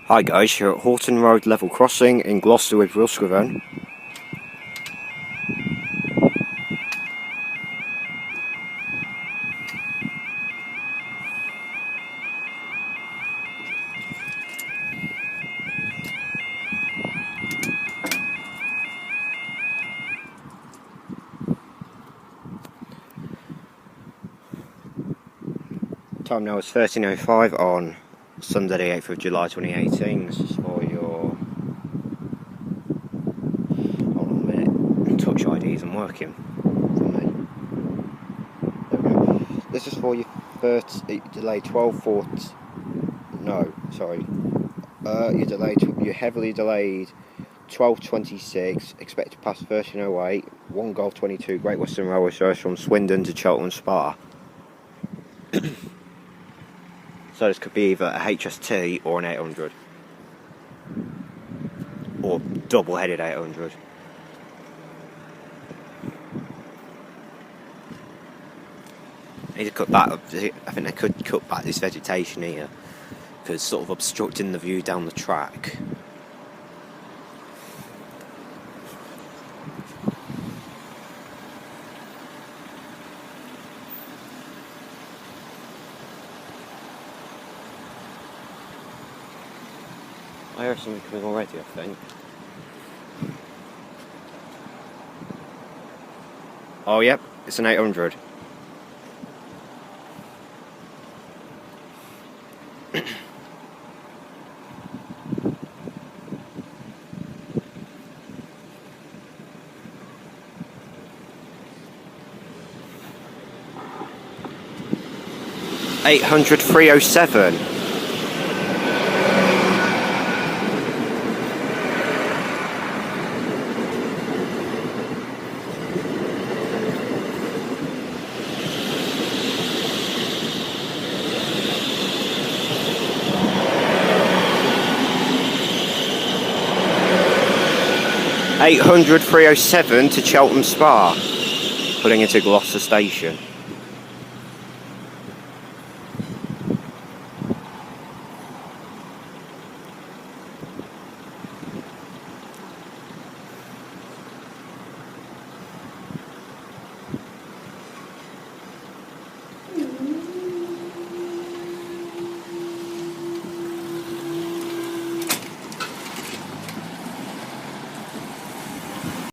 Hi guys, you're at Horton Road level crossing in Gloucester with Wilscreven. Time now is 13:05 on Sunday the 8th of July 2018. This is for your... hold on a minute, Touch ID isn't working for me. There we go. This is for your delay 12:40... no, sorry. Your heavily delayed 12:26, expect to pass 13:08, 1 Golf 22 Great Western Railway service from Swindon to Cheltenham Spa. So this could be either a HST or an 800. Or double-headed 800. I need to cut back, I think I could cut back this vegetation here, because it's sort of obstructing the view down the track. I hear something coming already, I think. Oh, yep, it's an 800. $800 307. $800 307 to Cheltenham Spa, pulling into Gloucester Station.